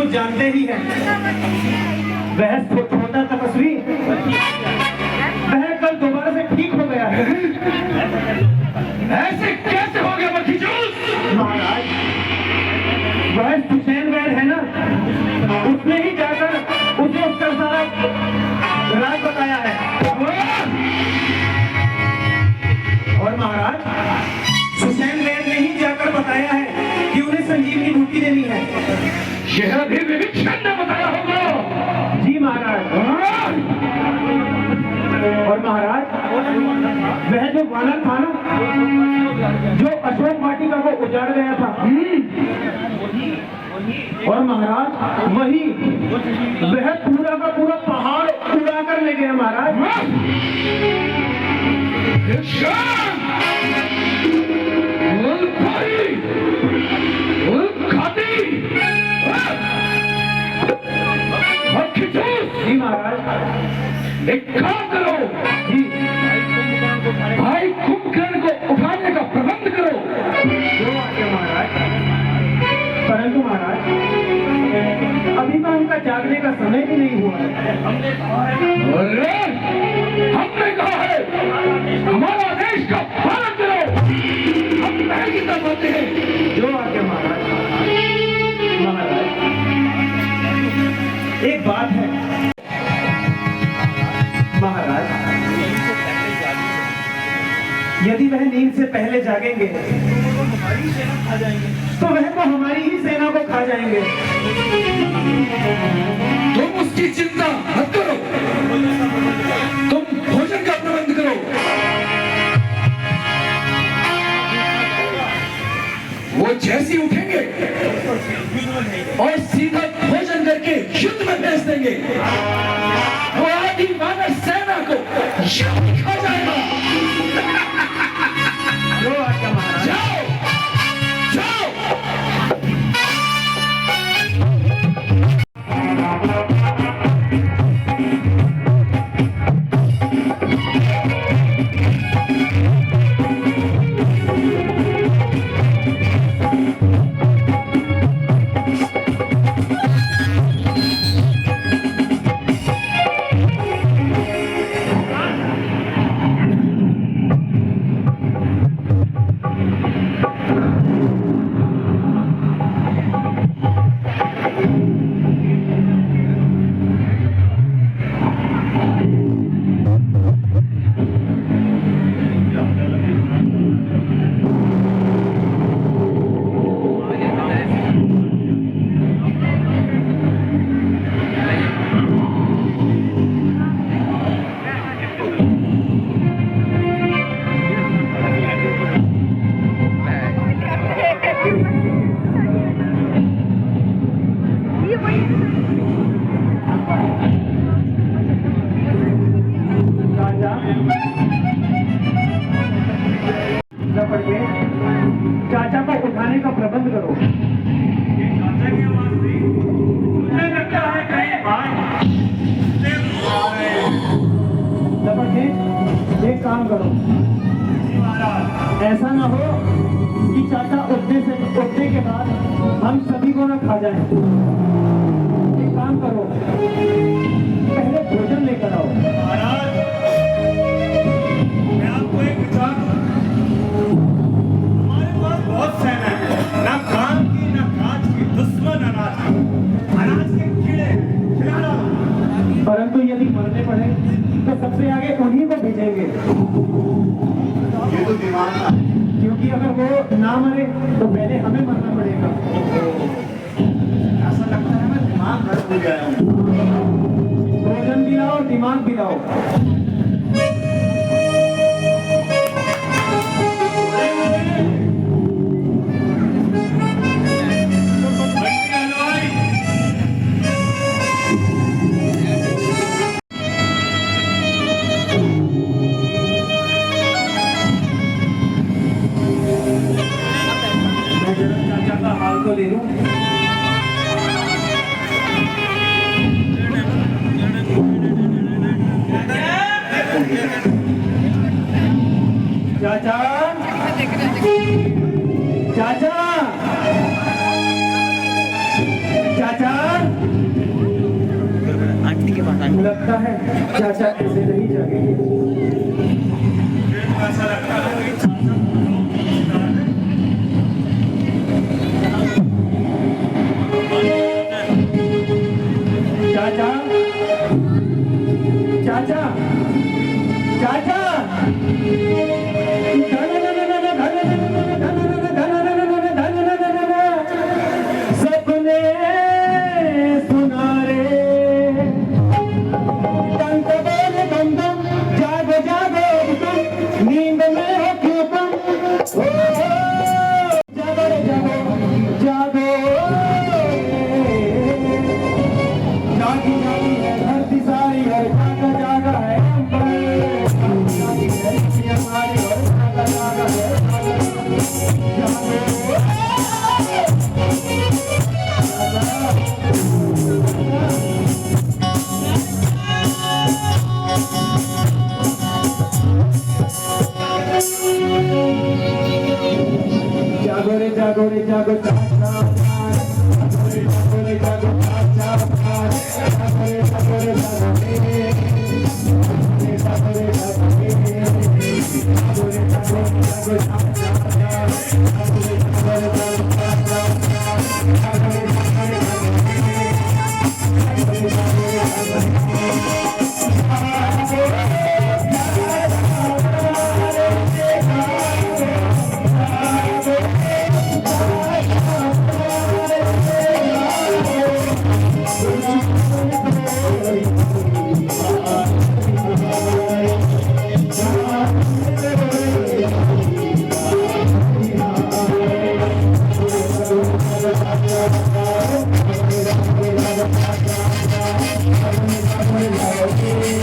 जानते ही हैं, वह छोटा तपस्वी वह कल दोबारा से ठीक हो गया है। ऐसे कैसे हो गया मक्खीचूस? महाराज, वह सुसैन वैद है ना, उसने ही जाकर उसे उसका सारा राज बताया है। और महाराज, सुसैन वैद ने ही जाकर बताया है कि उन्हें संजीवनी बूटी देनी है। यह भी विभीषण ने बताया होगा। जी महाराज। और महाराज, वह जो वानर था ना, जो अशोक वाटिका को उजाड़ गया था, और महाराज वही वह पूरा का पूरा पहाड़ उड़ा कर ले गया महाराज। जी महाराज। एक काम करो जी, भाई कुंभकर्ण को उठाने का प्रबंध करो। जो आज्ञा महाराज। परंतु महाराज, अभी तो उनका जागने का समय भी नहीं हुआ है। अरे हमने कहा है हमारा देश का पालन करो। हम पहले की तरफ होते हैं। जो आज्ञा महाराज। महाराज, एक बात है महाराज, यदि वह नींद से पहले जागेंगे तो वह तो हमारी ही सेना को खा जाएंगे। तुम उसकी चिंता मत करो, तुम भोजन का प्रबंध करो। वो जैसे उठेंगे और सीधा भोजन करके युद्ध में भेज देंगे। वो आदि मानव सेना को खा जाएगा। जो आज्ञा महाराज। जाओ जाओ। चाचा को उठाने का प्रबंध करो। चाचा की आवाज थी। मुझे लगता है कहीं भाई जबरदस्त, एक काम करो, ऐसा ना हो कि चाचा उठने के बाद हम सभी को ना खा जाएं। एक काम करो, पहले भोजन लेकर आओ। महाराज, मैं आपको एक विचार दूं। हमारे पास बहुत सेना है, ना काम की ना काज की, दुश्मन अनाज की, अनाज के कीड़े खिलाना। परंतु यदि मरने पड़े तो सबसे आगे उन्हीं को भेजेंगे। ये तो दिमाग का है। क्योंकि अगर वो ना मरे तो पहले हमें मरना पड़ेगा। ऐसा लगता है मैं दिमाग खराब हो गया हूँ। भोजन भी लाओ, दिमाग भी लाओ। मैं जरा चाचा का हाल तो ले लूं। लगता है चाचा ऐसे नहीं जागेंगे। मेरे को ऐसा लगता है कि चाचा चाचा चाचा चाचा सपने सुना रे टंक बोले दम दम जागो जागो तुम नींद में हो क्यों तुम ओ जागो रे जागो जागो जागी जागी है धरती सारी और जागा जागा है अंबर जागी है धरती हमारी और जागा जागा है जागो रे जागो रे जागो चाचा जागो रे जागो चाचा जागो रे जागो रे जागो रे जागो रे जागो रे जागो रे जागो जागो चाचा जागो रे जागो रे जागो चाचा जागो रे जागो रे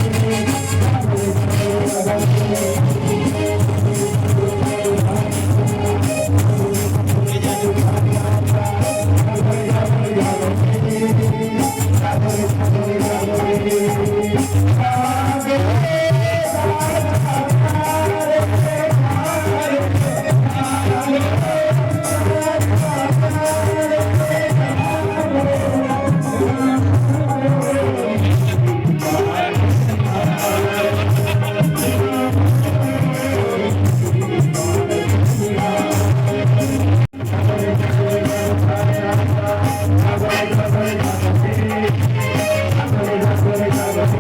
जागो रे जागो रे जागो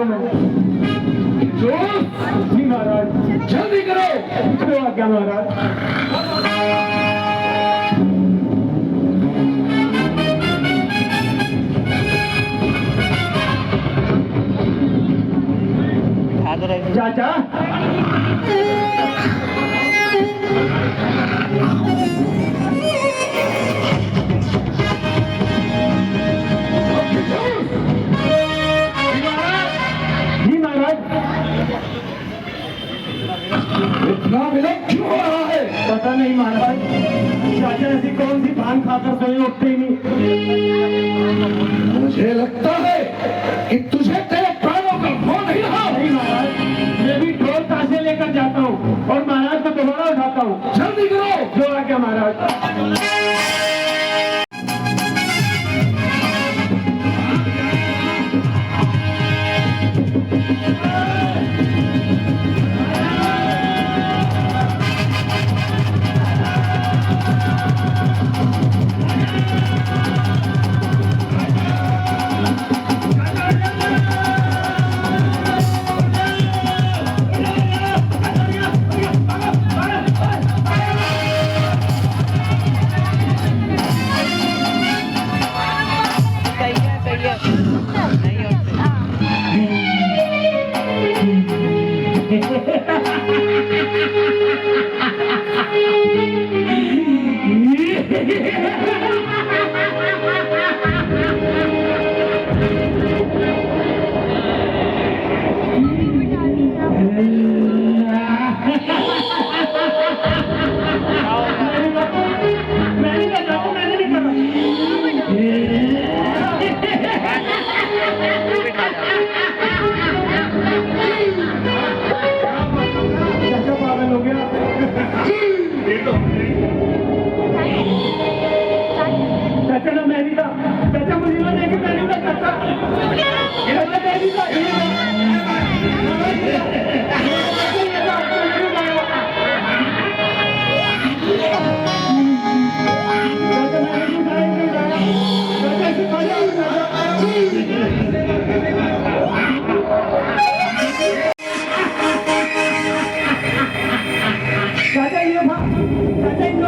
2 मिनट। जो जी महाराज। जल्दी करो। जो आज्ञा महाराज। चाचा जी महाराज। इतना विलंब क्यों हो रहा है? पता नहीं महाराज, चाचा ऐसी कौन सी भांग खाकर सोए, उठते ही नहीं। मुझे लगता है कि तुझे तेरे प्राणों का मोह नहीं रहा। नहीं महाराज, मैं भी ढोल ताशे लेकर जाता हूँ और महाराज को दोबारा उठाता हूँ। जल्दी करो। जो आज्ञा महाराज। चाचा पागल हो गया। चाचा ना मैं नहीं था, चाचा मुझे ना देखे मैं नहीं था चाचा। ये मैं नहीं था, ये चाचा ये था, चाचा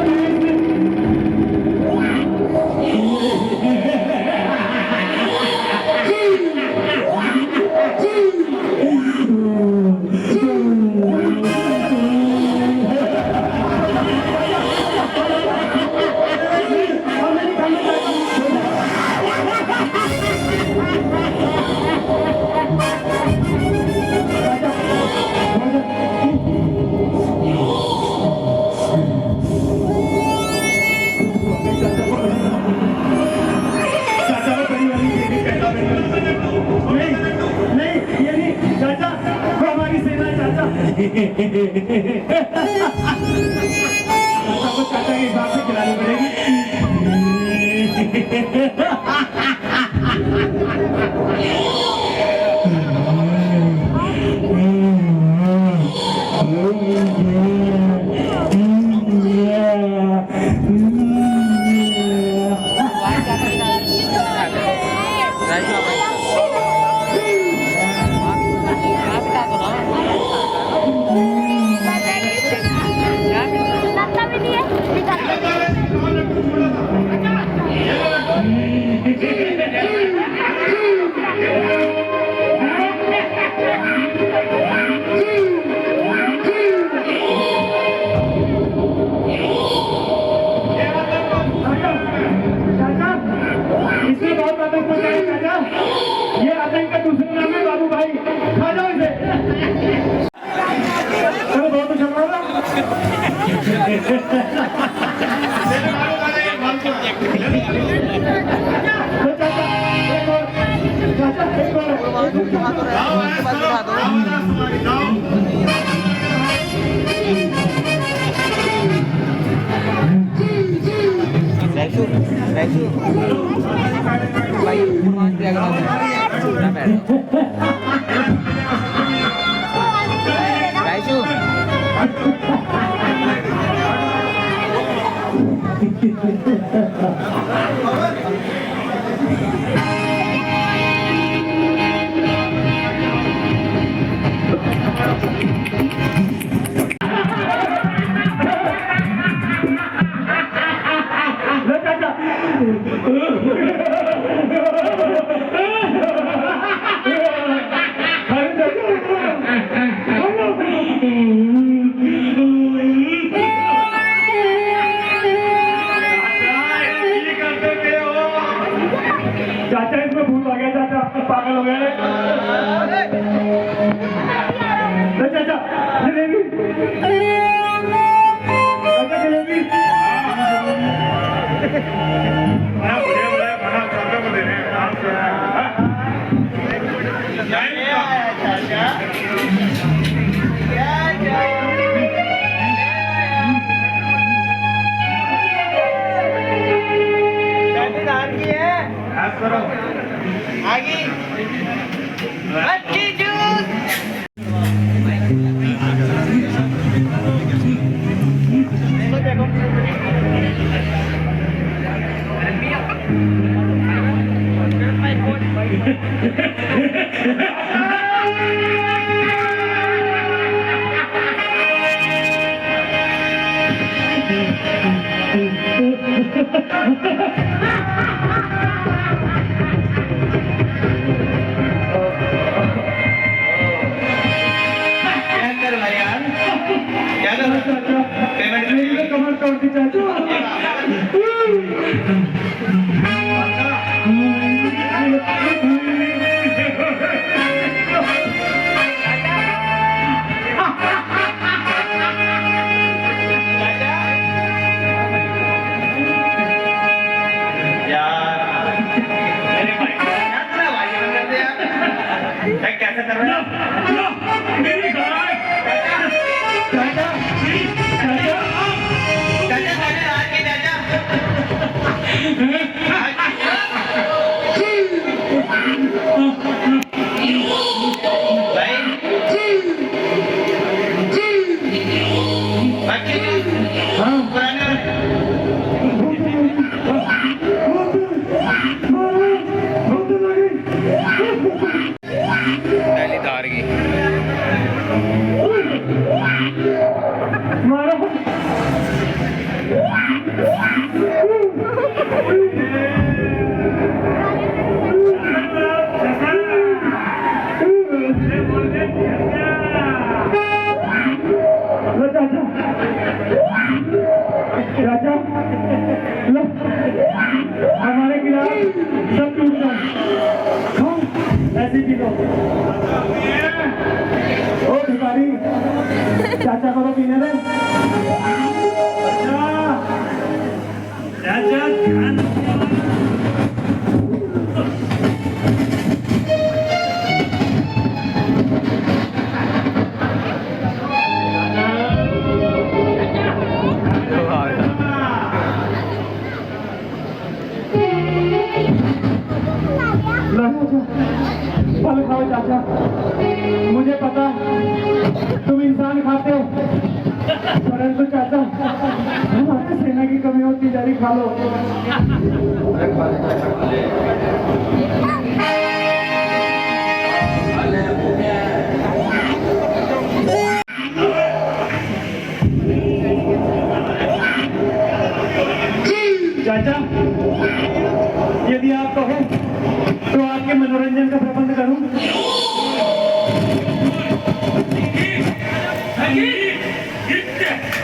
नहीं, ये नहीं चाचा, वो हमारी सेना है चाचा। चाचा को चाचा के हिसाब से खिलानी पड़ेगी। चाचा जलेबी बड़ा बढ़िया बढ़िया खाना चाचा को दे रहे हैं आराम से ऐसा करो क्या कर रहा है यार? क्या कर रहा है? चाचा पेमेंट मेरी तो कमर तोड़ दी चाचा यार मेरे भाई को क्या तेरा भाई बन करते यार? क्या कैसे कर रहे हो? मेरी गाय चाचा चाचा चाचा चाचा आज के चाचा भाई बाकी हाँ पुराने वाले पहली धार की मारो लो चाचा चाचा लो हमारे खिलाफ सब टूट जाए खाओ ऐसे पी लो ओ भिखारी चाचा को तो पीने दे चाचा ध्यान लो फल खाओ चाचा मुझे पता तुम इंसान खाते हो परंतु चाचा हमारे सेना की कमी होती जा रही खा लो चाचा यदि आप कहो तो आपके मनोरंजन का प्रबंध करूं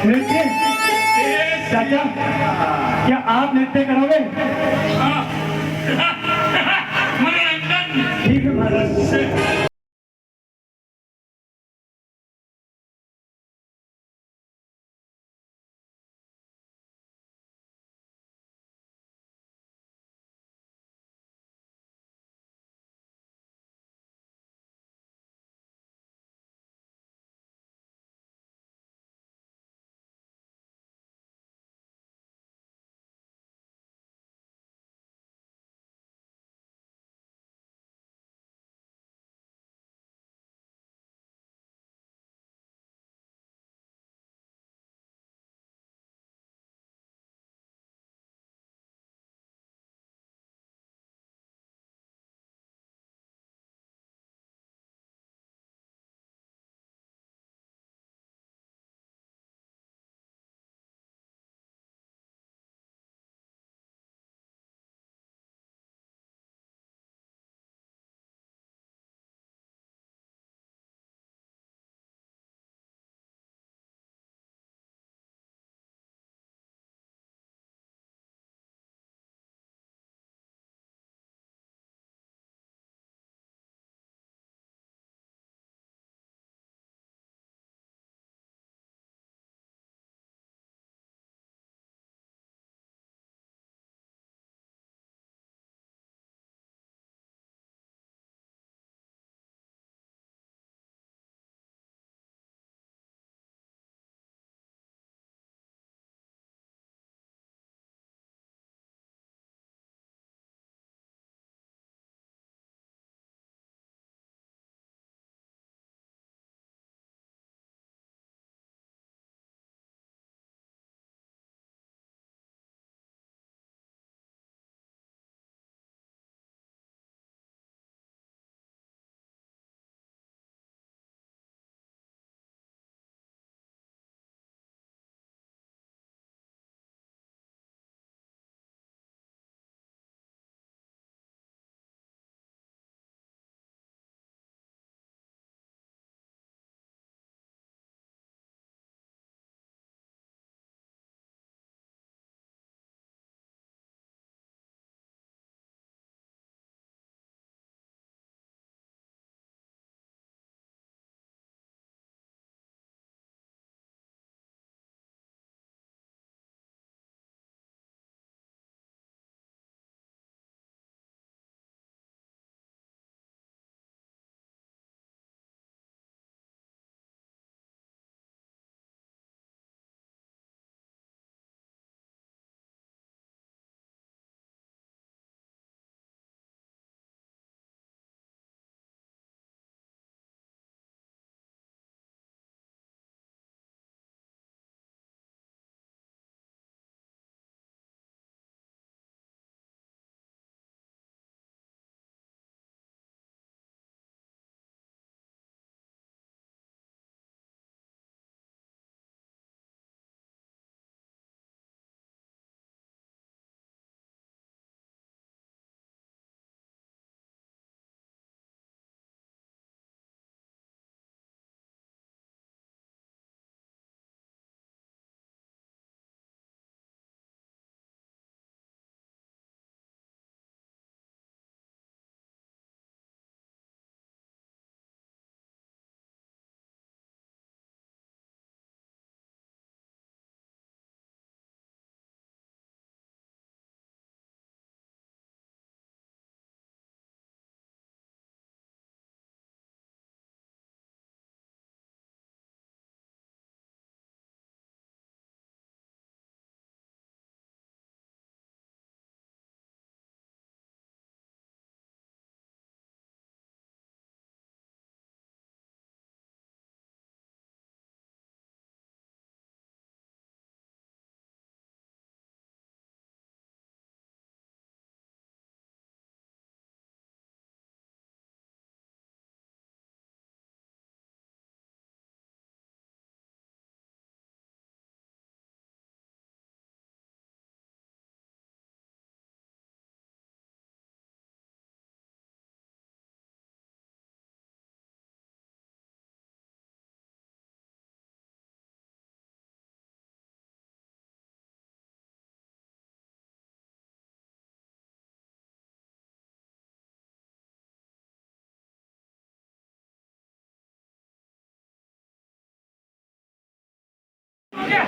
नृत्य चाचा क्या आप नृत्य करोगे ठीक है महाराज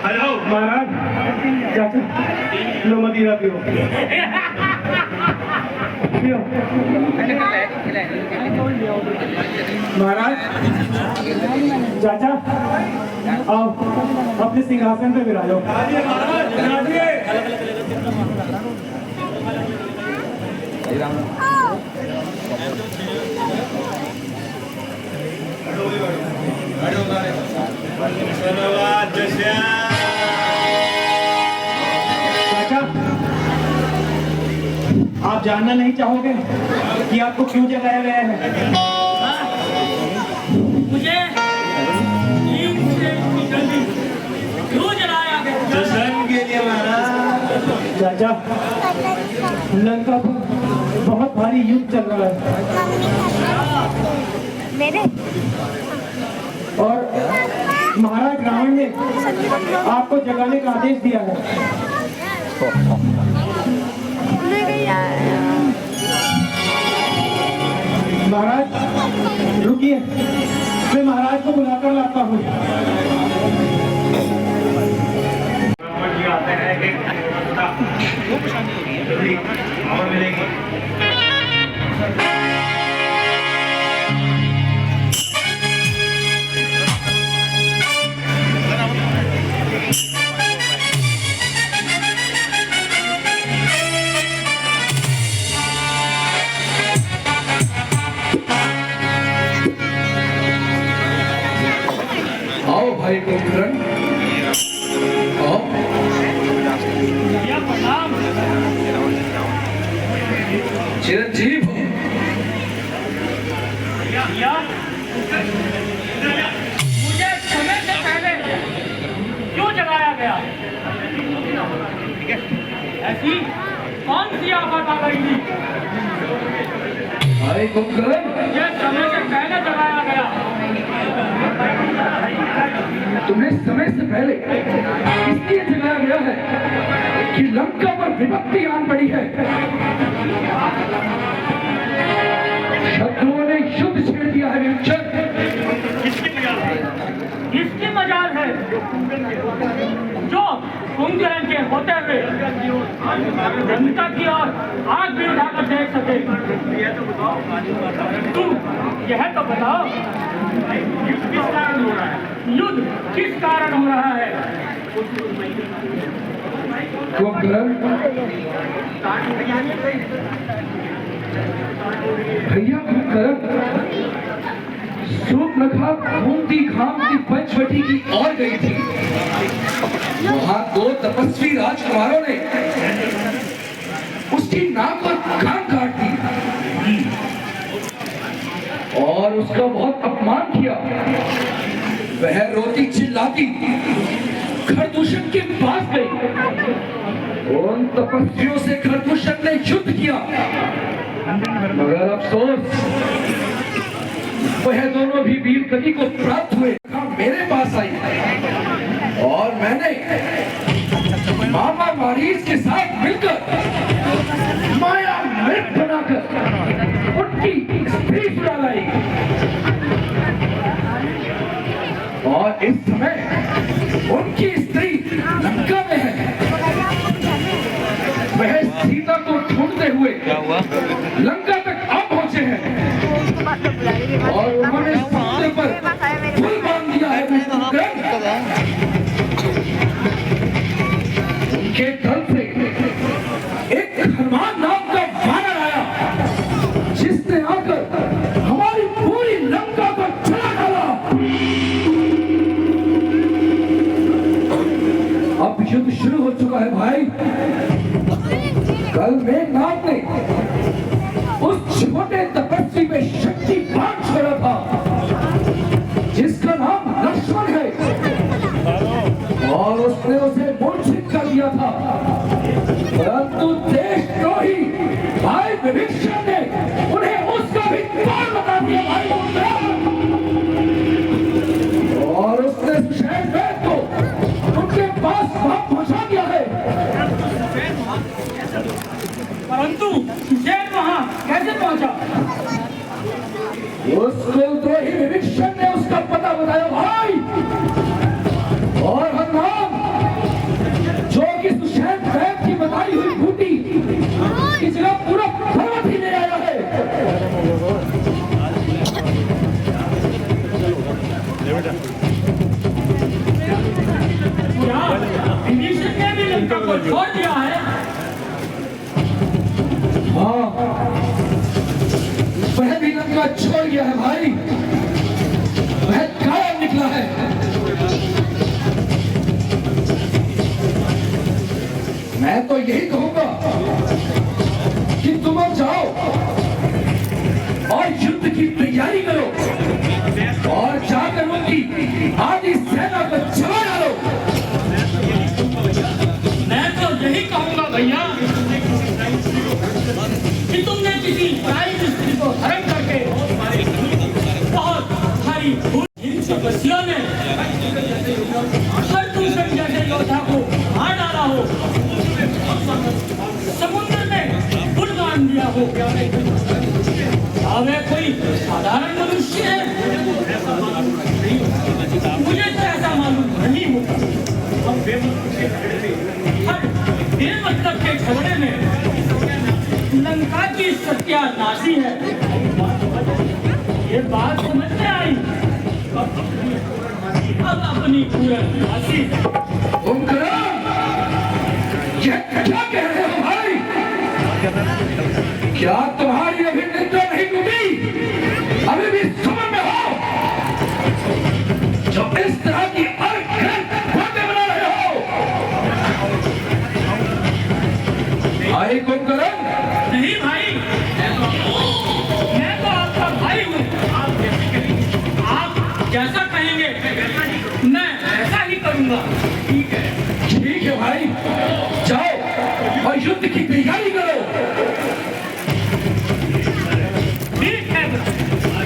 हेलो महाराज, चाचा, लो मदिरा पियो। पियो। महाराज, चाचा, आओ अपने सिंहासन पे विराजो। चाचा, आप जानना नहीं चाहोगे कि आपको क्यों जगाया गया है? मुझे नींद से इतनी जल्दी क्यों जलाया गया? जश्न के लिए महाराज। चाचा, लंका पर बहुत भारी युद्ध चल रहा है मेरे और महाराज रावण ने आपको जगाने का आदेश दिया है। महाराज रुकिए, मैं महाराज को बुलाकर लाता हूँ। जी आते हैं एक और मिलेगी। आओ भाई कुंभकर्ण, आओ। भैया प्रणाम। चिरंजीव हो। भैया मुझे समय से पहले क्यों जगाया गया? ऐसी कौन सी आफत आ गई थी? भाई कुंभकर्ण, मुझे समय से पहले जगाया गया। तुम्हें समय से पहले इसलिए जगाया गया है कि लंका पर विपत्ति आन पड़ी है। शत्रुओं ने युद्ध छेड़ दिया है। किसकी मजाल है जो कुंभकर्ण के होते हुए जनता की ओर आग भी उठाकर देख सके? तू यह तो बताओ, युद्ध किस कारण हो रहा है? युद्ध किस कारण हो रहा है? कुंभकर्ण, भैया कुंभकर्ण, सूर्पनखा घूमती घामती पंचवटी की ओर गई थी। वहां दो तपस्वी राजकुमारों ने उसकी नाक और कान काट दी और उसका बहुत अपमान किया। वह रोती चिल्लाती खरदूषण के पास गई। उन तपस्वियों से खरदूषण ने युद्ध किया, मगर अफसोस वह दोनों भी वीर गति को प्राप्त हुए। मेरे पास आई और मैंने मामा मारीच के साथ मिलकर माया मृत बनाकर उनकी स्त्री चुरा लाई और इस समय उनकी स्त्री लंका में है। वह सीता को ढूंढते हुए लंका तक आ पहुंचे हैं और उन्होंने सीते पर पुल बांध दिया है। उनके दल से एक हनुमान नाम का वानर आया जिसने आकर हमारी पूरी लंका को जला डाला। अब युद्ध शुरू हो चुका है भाई। कल मेघनाथ ने उस छोटे तपस्वी में शक्ति बाण छोड़ा था जिसका नाम लक्ष्मण है और उसने उसे मूर्छित कर दिया था, परंतु देशद्रोही भाई विभीषण ने उन्हें उसका भी बाण बता दिया भाई। और उसने शहर को उनके पास पहुंचा दिया है। परंतु शेर वहां कैसे पहुंचा? उस कुलद्रोही विभीषण ने उसका पता बताया भाई। और हनुमान लंका को छोड़ दिया है। हाँ, वह भी लंका छोड़ गया है भाई, वह गायब निकला है। मैं तो यही कहूंगा कि तुम अब जाओ और युद्ध की तैयारी करो और जाकर उनकी आधी सेना को जमा डालो। मैं तो यही कहूंगा भैया कि तुमने किसी प्राइम स्त्री को हरण करके बहुत भारी इन सदस्यों ने हर दूसरे जैसे योद्धा को मार डाला हो, समुद्र में बुड़ बांध दिया हो। वे कोई साधारण मनुष्य है? मुझे तो ऐसा मालूम नहीं होता। हर बेमतलब के झगड़े में लंका की सत्यानाशी है, ये बात समझ में आई। अब अपनी पूरनमासी क्या कह रहे हो भाई? क्या तुम्हारी अभी निद्रा नहीं टूटी? अभी भी समझ में हो जो इस तरह की बातें बना रहे हो? भाई कुंभकर्ण, नहीं भाई, मैं तो आपका भाई हूँ। आप जैसा कहेंगे मैं ऐसा ही करूँगा। ठीक है भाई, जाओ और युद्ध की तैयारी करो। ठीक है,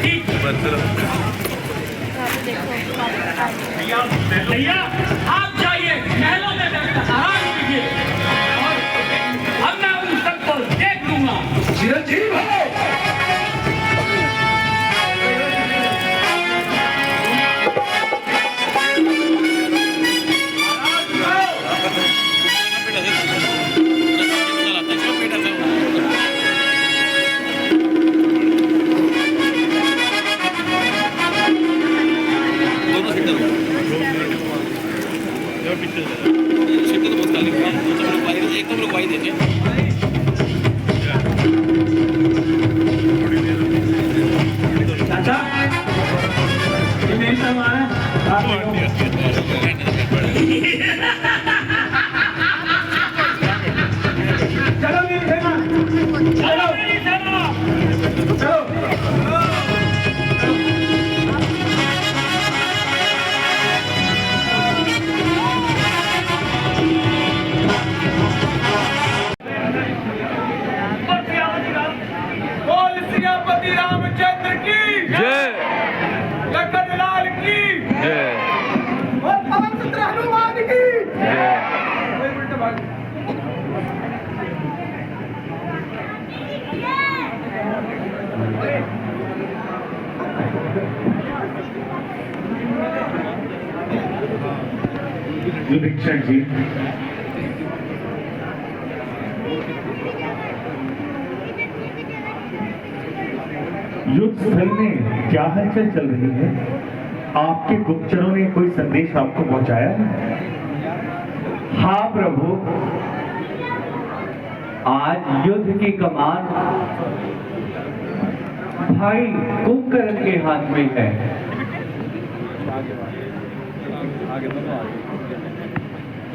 ठीक है। भैया आप जाइए, महलों में बैठकर आराम कीजिए और अब मैं उन सबको देख लूंगा। चिरंजीवी भाई, चाचा ये मेरी सामान है, आप चलो मेरी सेना, चलो मेरी सेना। चलो। बोल सियापति रामचंद्र की जय। लखन लाल की जय। और पवन पुत्र हनुमान की जय। युधिष्ठिर जी, युद्ध स्थल में क्या हलचल चल रही है? आपके गुप्तचरों ने कोई संदेश आपको पहुंचाया है? हाँ प्रभु, आज युद्ध की कमान भाई कुंभकर्ण के हाथ में है।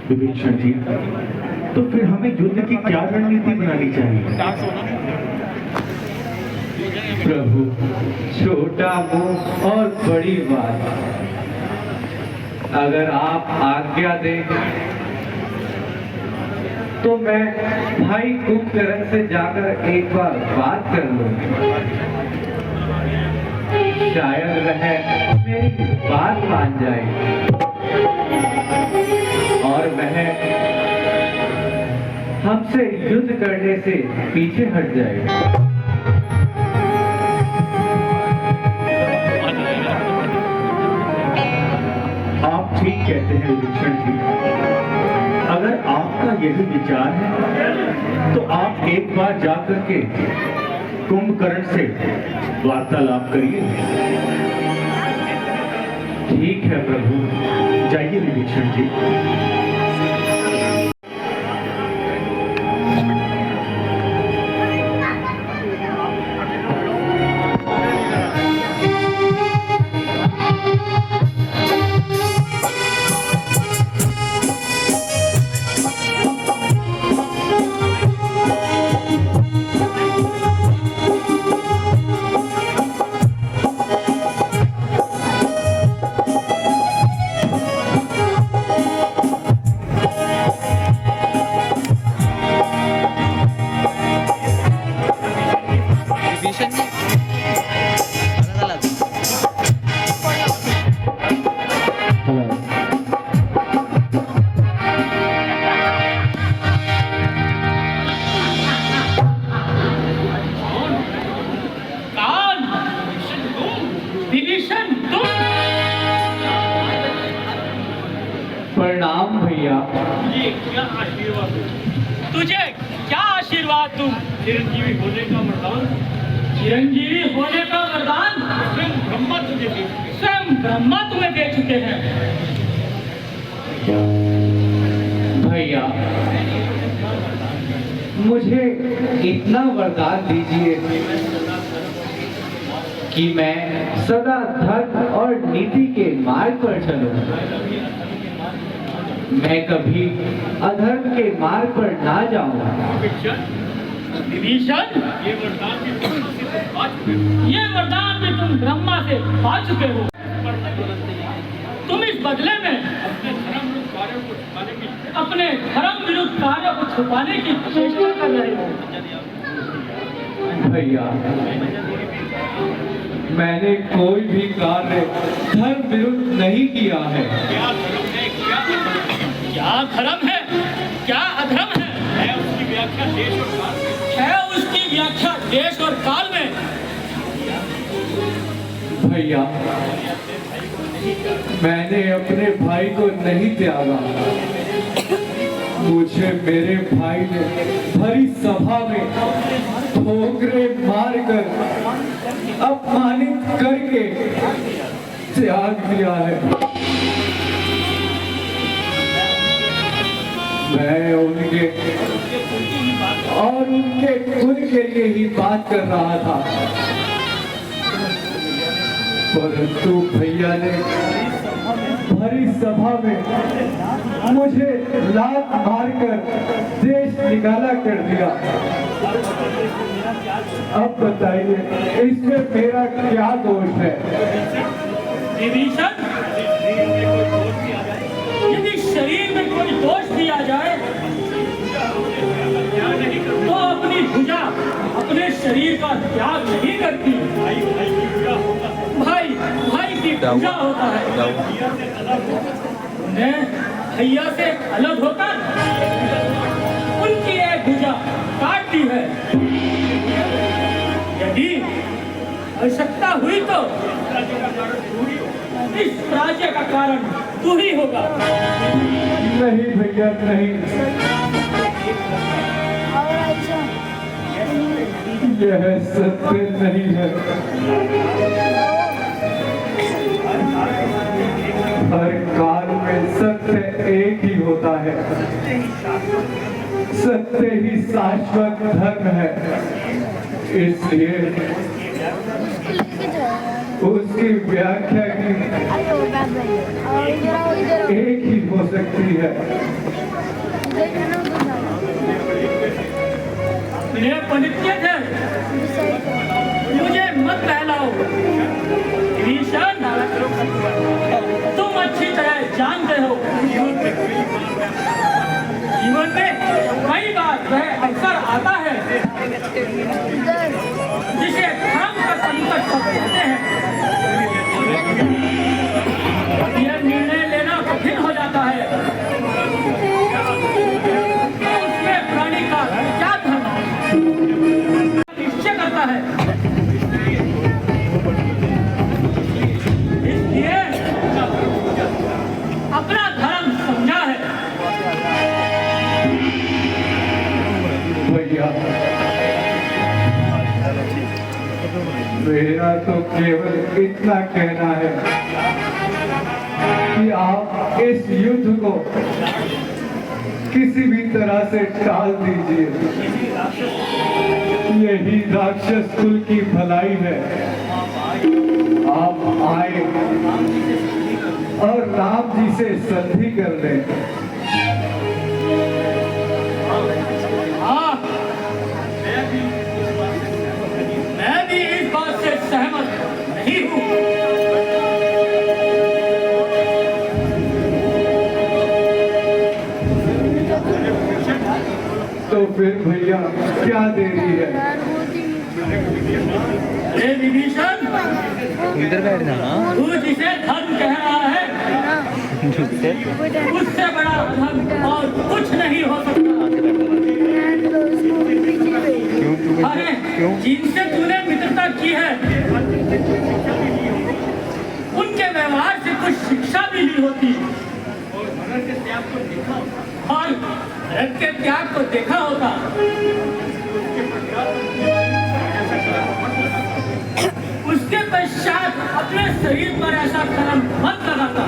विभीषण जी, तो फिर हमें युद्ध की क्या रणनीति बनानी चाहिए? प्रभु, छोटा मुंह और बड़ी बात। अगर आप आज्ञा दें तो मैं भाई कुंभकर्ण से जाकर एक बार बात कर लूंगा। शायद वह मेरी बात मान जाए और वह हमसे युद्ध करने से पीछे हट जाएगा। आप ठीक कहते हैं विभीषण जी। अगर आपका यही विचार है तो आप एक बार जाकर के कुंभकर्ण से वार्तालाप करिए। ठीक है प्रभु। जाइए विभीषण जी। प्रणाम भैया। ये क्या आशीर्वाद तुझे, क्या आशीर्वाद दूं? चिरंजीवी होने का वरदान, चिरंजीवी होने का वरदान स्वयं ब्रह्मा तुझे दे चुके, स्वयं ब्रह्मा तुम्हें दे चुके हैं। भैया मुझे इतना वरदान दीजिए कि मैं सदा धर्म और नीति के मार्ग पर चलूं, मैं कभी अधर्म के मार्ग पर ना जाऊं। विभीषण, ये वरदान भी तुम ब्रह्मा से पा चुके हो। तुम इस बदले में अपने धर्म विरुद्ध कार्य को छुपाने की चेष्टा कर रहे हो। भैया मैंने कोई भी कार्य धर्म विरुद्ध नहीं किया है। क्या धर्म है, क्या अधर्म है उसकी व्याख्या देश और काल में है, उसकी व्याख्या देश और काल में। भैया मैंने अपने भाई को नहीं त्यागा, मुझे मेरे भाई ने भरी सभा में ठोकरे मारकर अपमानित करके त्याग दिया है। मैं उनके और उनके कुल के लिए ही बात कर रहा था, परंतु भैया ने भरी सभा में मुझे लात मारकर देश निकाला कर दिया। अब बताइए इसमें मेरा क्या दोष है? विभीषण, यदि शरीर में कोई दोष दिया जाए तो अपनी भुजा, अपने शरीर का त्याग नहीं करती। भाई भाई की भुजा होता है, उन्हें भैया से अलग होकर उनकी एक भुजा काट दी है। यदि आवश्यकता हुई तो इस राज्य का कारण तू ही होगा। नहीं भैया नहीं, यह सत्य नहीं है। हर काल में सत्य एक ही होता है, सत्य ही शाश्वत धर्म है। इसलिए उसकी व्याख्या की एक ही हो सकती है। मेरे पनित्यत है, मुझे मत बहलाओ। विभीषण, तुम अच्छी तरह जानते हो जीवन में कई बार वह अवसर आता है जिसे धर्म का संकट कहते हैं। यह निर्णय लेना कठिन हो जाता है, उसमें प्राणी का क्या धर्म निश्चय करता है। इसलिए अपना धर्म समझा है। भैया मेरा तो केवल इतना कहना है कि आप इस युद्ध को किसी भी तरह से टाल दीजिए। यही राक्षस कुल की भलाई है। आप आए और राम जी से संधि कर लें। हाँ, मैं भी इस बात से सहमत नहीं हूँ। तो फिर भैया क्या देरी है? अरे विभीषण, इधर बैठना ना, तू जिसे धर्म कह रहा है उससे बड़ा धर्म और कुछ नहीं हो सकता। अरे जिनसे तूने मित्रता की है उनके व्यवहार से कुछ शिक्षा भी ली होती। और भरत के त्याग को देखा होगा। उसके पश्चात अपने शरीर पर ऐसा कलम मत लगाता।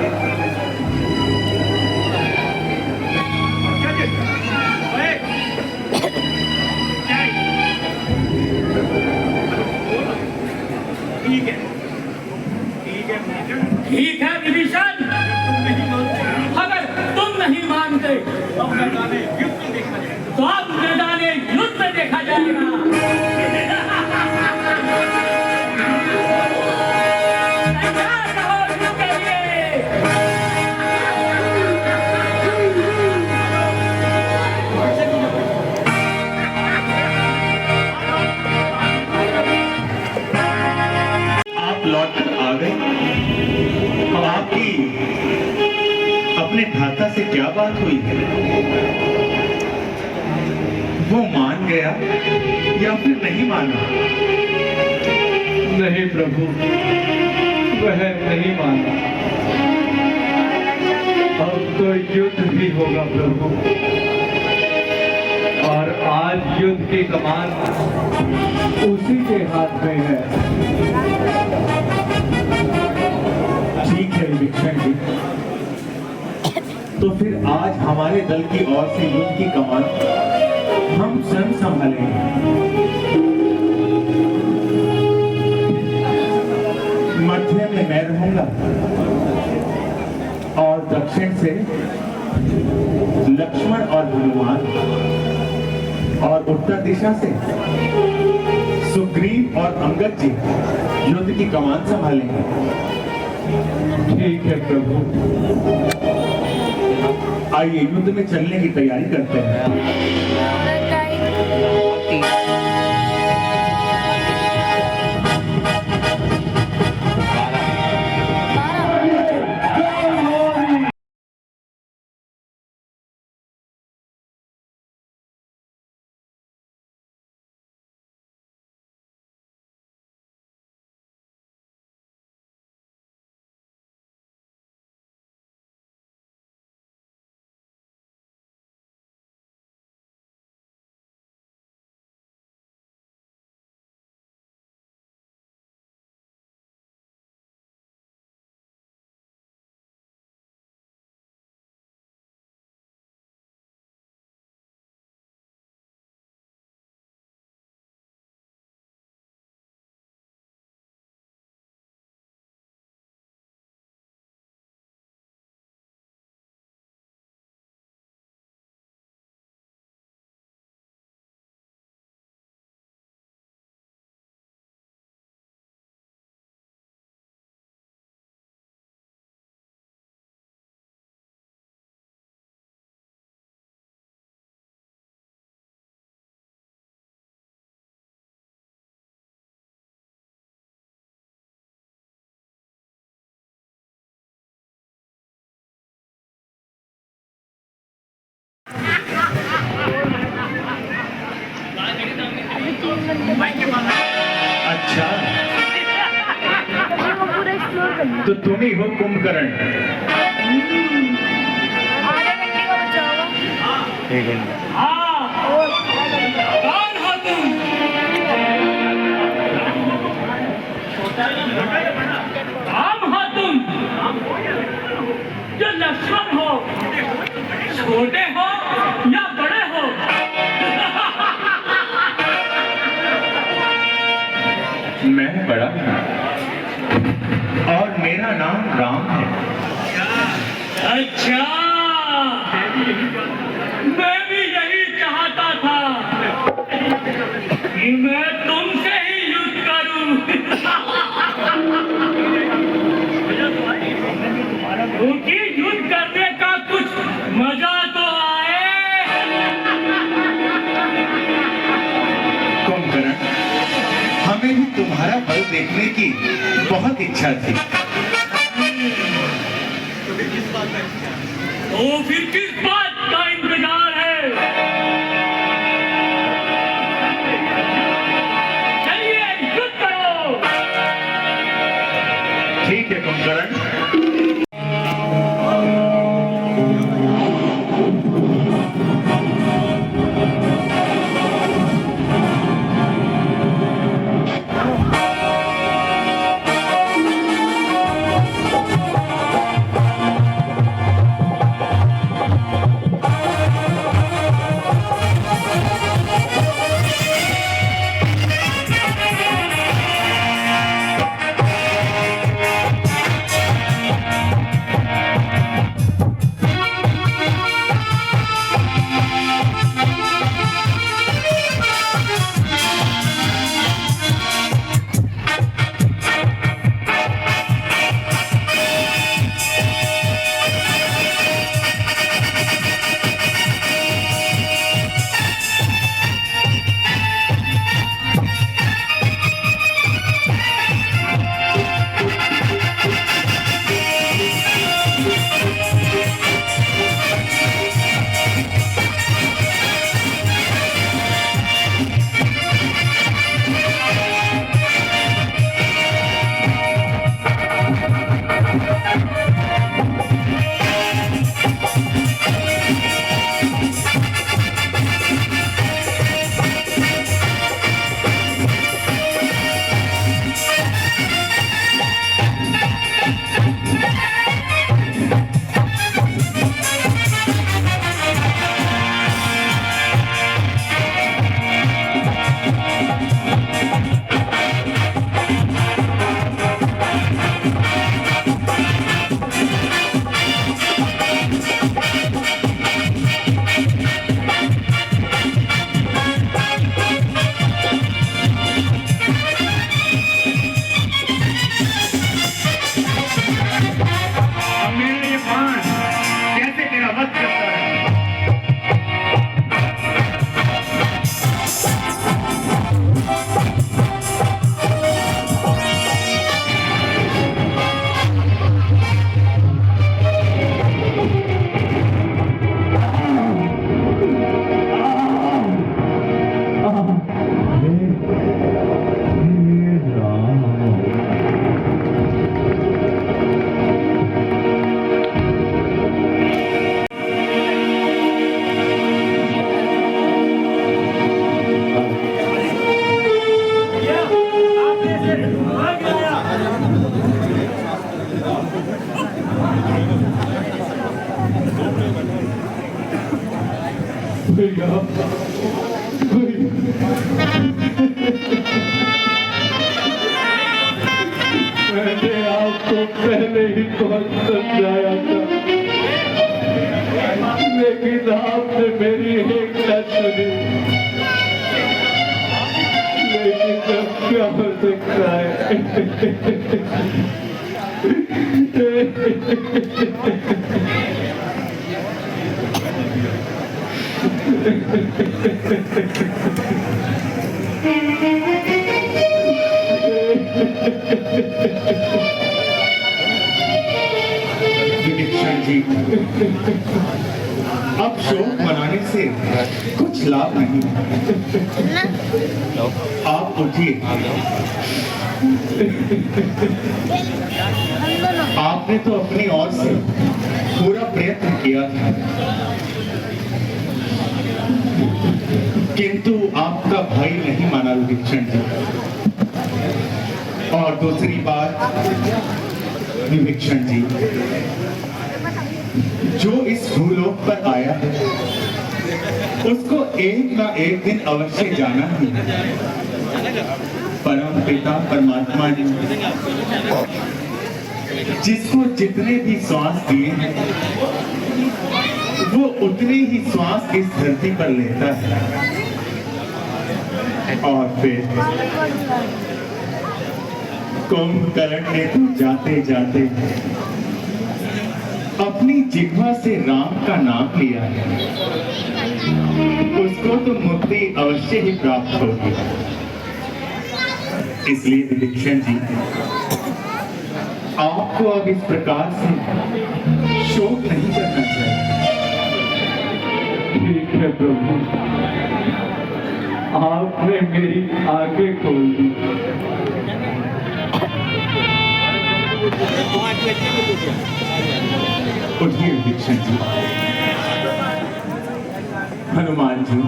ठीक है विभीषण, अगर तुम नहीं मानते तो अब मैदाने युद्ध में देखा जाएगा। तैयार रहो युद्ध के लिए। आप लौटकर आ गए। आपकी अपने भ्राता से क्या बात हुई है? वो मान गया या फिर नहीं माना? नहीं प्रभु, वह नहीं माना। अब तो युद्ध भी होगा प्रभु, और आज युद्ध की कमान उसी के हाथ में है। ठीक है विभीषण जी, तो फिर आज हमारे दल की ओर से युद्ध की कमान हम स्वयं संभालेंगे। मध्य में मैं रहूंगा और दक्षिण से लक्ष्मण और हनुमान, और उत्तर दिशा से सुग्रीव और अंगद जी युद्ध की कमान संभालेंगे। ठीक है प्रभु, आइए युद्ध में चलने की तैयारी करते हैं। अच्छा, तो तुम ही हो कुंभकर्ण। हाँ, कौन हो तुम? राम हो तुम, जो लक्ष्मण हो, छोटे हो या बड़े हो? मैं बड़ा और मेरा नाम राम है। अच्छा, मैं भी यही चाहता था कि मैं तुमसे ही युद्ध करूं। क्योंकि युद्ध करने का कुछ मजा तो आए। कुंभकर्ण, हमें भी तुम्हारा बल देखने की बहुत इच्छा थी। तो फिर किस बात का इंतजार है? चलिए युद्ध करो। ठीक है कुंभकर्ण। अब मेरा ये बाण कैसे तेरा वध करता है। भैया मैंने आपको पहले ही बहुत समझाया था, लेकिन आपने मेरी एक न सुनी। लेकिन अब क्या हो सकता है। विभीषण जी, अब शोक मनाने से कुछ लाभ नहीं। आप उठिए। आपने तो अपनी ओर से पूरा प्रयत्न किया था, किंतु आपका भाई नहीं माना विभीषण जी। और दूसरी बात विभीषण जी, जो इस भूलोक पर आया है उसको एक ना एक दिन अवश्य जाना ही है। परम पिता परमात्मा ने जिसको जितने भी श्वास दिए हैं वो उतने ही श्वास इस धरती पर लेता है। और फिर कुंभकर्ण ने तो जाते जाते अपनी जिह्वा से राम का नाम लिया है, उसको तो मुक्ति अवश्य ही प्राप्त होगी। इसलिए विभीषण जी, आपको अब इस प्रकार से शोक नहीं करना चाहिए। ठीक है प्रभु, आपने मेरी आंखें खोल दी। उठिए विभीषण जी। हनुमान जी,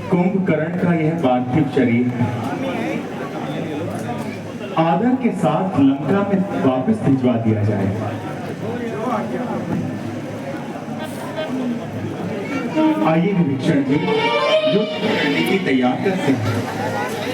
कुंभकर्ण का यह पार्थिव शरीर आदर के साथ लंका में वापस भिजवा दिया जाए। आइए विभीषण जी, जो रणनीति तैयार करते हैं।